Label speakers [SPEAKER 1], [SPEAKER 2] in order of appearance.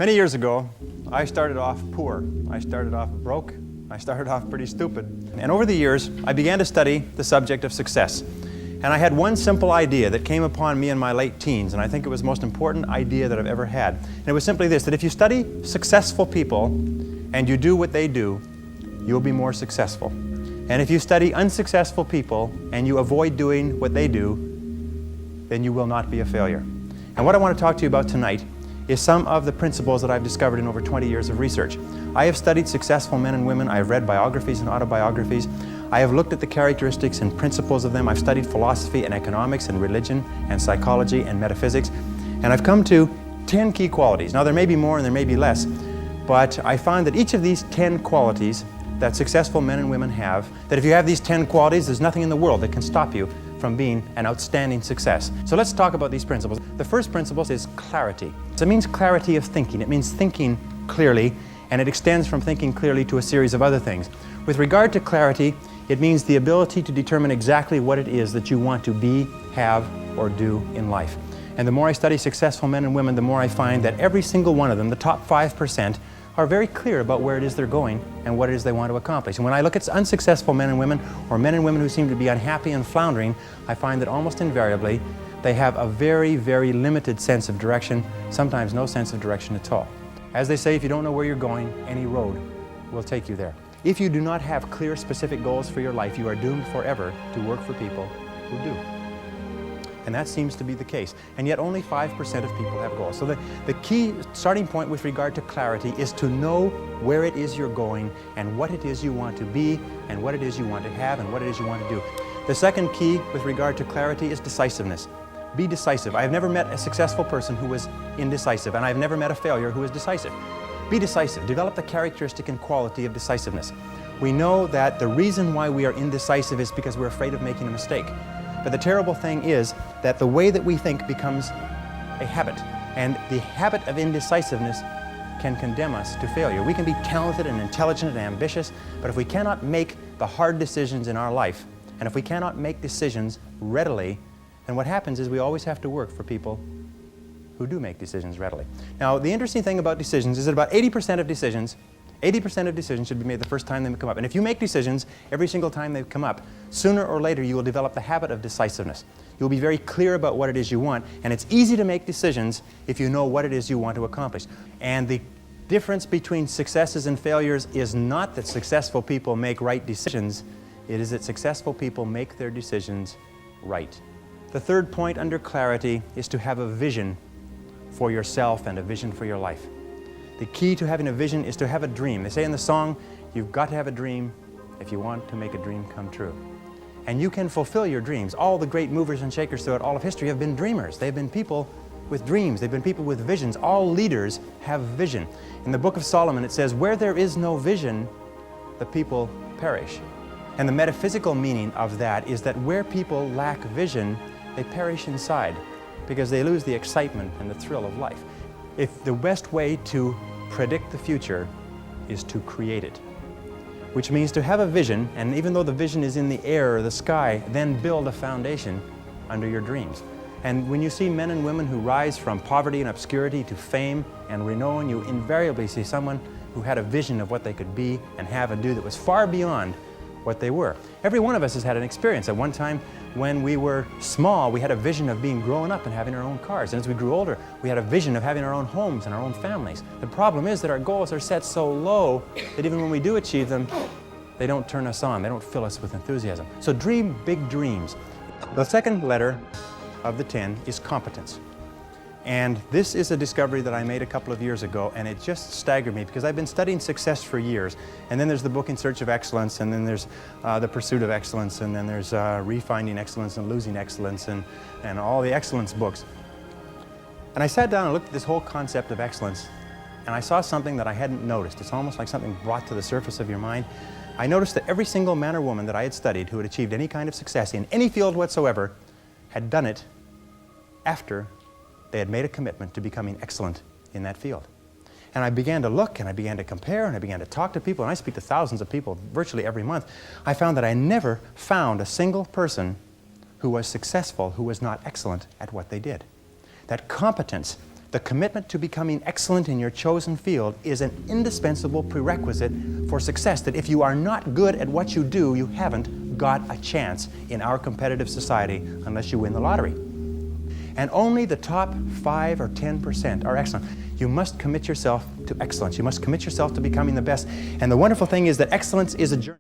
[SPEAKER 1] Many years ago, I started off poor. I started off broke. I started off pretty stupid. And over the years, I began to study the subject of success. And I had one simple idea that came upon me in my late teens, and I think it was the most important idea that I've ever had. And it was simply this, that if you study successful people and you do what they do, you'll be more successful. And if you study unsuccessful people and you avoid doing what they do, then you will not be a failure. And what I want to talk to you about tonight is some of the principles that I've discovered in over 20 years of research. I have studied successful men and women. I have read biographies and autobiographies. I have looked at the characteristics and principles of them. I've studied philosophy and economics and religion and psychology and metaphysics. And I've come to 10 key qualities. Now there may be more and there may be less, but I find that each of these 10 qualities that successful men and women have, that if you have these 10 qualities, there's nothing in the world that can stop you from being an outstanding success. So let's talk about these principles. The first principle is clarity. So it means clarity of thinking. It means thinking clearly, and it extends from thinking clearly to a series of other things. With regard to clarity, it means the ability to determine exactly what it is that you want to be, have, or do in life. And the more I study successful men and women, the more I find that every single one of them, the top 5%, are very clear about where it is they're going and what it is they want to accomplish. And when I look at unsuccessful men and women, or men and women who seem to be unhappy and floundering, I find that almost invariably they have a very, very limited sense of direction, sometimes no sense of direction at all. As they say, if you don't know where you're going, any road will take you there. If you do not have clear, specific goals for your life, you are doomed forever to work for people who do. And that seems to be the case. And yet only 5% of people have goals. So the key starting point with regard to clarity is to know where it is you're going and what it is you want to be and what it is you want to have and what it is you want to do. The second key with regard to clarity is decisiveness. Be decisive. I have never met a successful person who was indecisive, and I have never met a failure who was decisive. Be decisive. Develop the characteristic and quality of decisiveness. We know that the reason why we are indecisive is because we're afraid of making a mistake. But the terrible thing is that the way that we think becomes a habit, and the habit of indecisiveness can condemn us to failure. We can be talented and intelligent and ambitious, but if we cannot make the hard decisions in our life, and if we cannot make decisions readily, then what happens is we always have to work for people who do make decisions readily. Now, the interesting thing about decisions is that about 80% of decisions should be made the first time they come up. And if you make decisions every single time they come up, sooner or later you will develop the habit of decisiveness. You'll be very clear about what it is you want, and it's easy to make decisions if you know what it is you want to accomplish. And the difference between successes and failures is not that successful people make right decisions, it is that successful people make their decisions right. The third point under clarity is to have a vision for yourself and a vision for your life. The key to having a vision is to have a dream. They say in the song, you've got to have a dream if you want to make a dream come true. And you can fulfill your dreams. All the great movers and shakers throughout all of history have been dreamers. They've been people with dreams. They've been people with visions. All leaders have vision. In the book of Solomon, it says, where there is no vision, the people perish. And the metaphysical meaning of that is that where people lack vision, they perish inside because they lose the excitement and the thrill of life. If the best way to predict the future is to create it, which means to have a vision, and even though the vision is in the air or the sky, then build a foundation under your dreams. And when you see men and women who rise from poverty and obscurity to fame and renown, you invariably see someone who had a vision of what they could be and have and do that was far beyond what they were. Every one of us has had an experience. At one time when we were small, we had a vision of being grown up and having our own cars. And as we grew older, we had a vision of having our own homes and our own families. The problem is that our goals are set so low that even when we do achieve them, they don't turn us on. They don't fill us with enthusiasm. So dream big dreams. The second letter of the 10 is competence. And this is a discovery that I made a couple of years ago, and it just staggered me because I've been studying success for years. And then there's the book In Search of Excellence, and then there's The Pursuit of Excellence, and then there's Refinding Excellence and Losing Excellence, and all the excellence books. And I sat down and looked at this whole concept of excellence, and I saw something that I hadn't noticed. It's almost like something brought to the surface of your mind. I noticed that every single man or woman that I had studied who had achieved any kind of success in any field whatsoever had done it after they had made a commitment to becoming excellent in that field. And I began to look, and I began to compare, and I began to talk to people, and I speak to thousands of people virtually every month. I found that I never found a single person who was successful who was not excellent at what they did. That competence The commitment to becoming excellent in your chosen field is an indispensable prerequisite for success, that if you are not good at what you do, you haven't got a chance in our competitive society unless you win the lottery. And only the top 5 or 10% are excellent. You must commit yourself to excellence. You must commit yourself to becoming the best. And the wonderful thing is that excellence is a journey.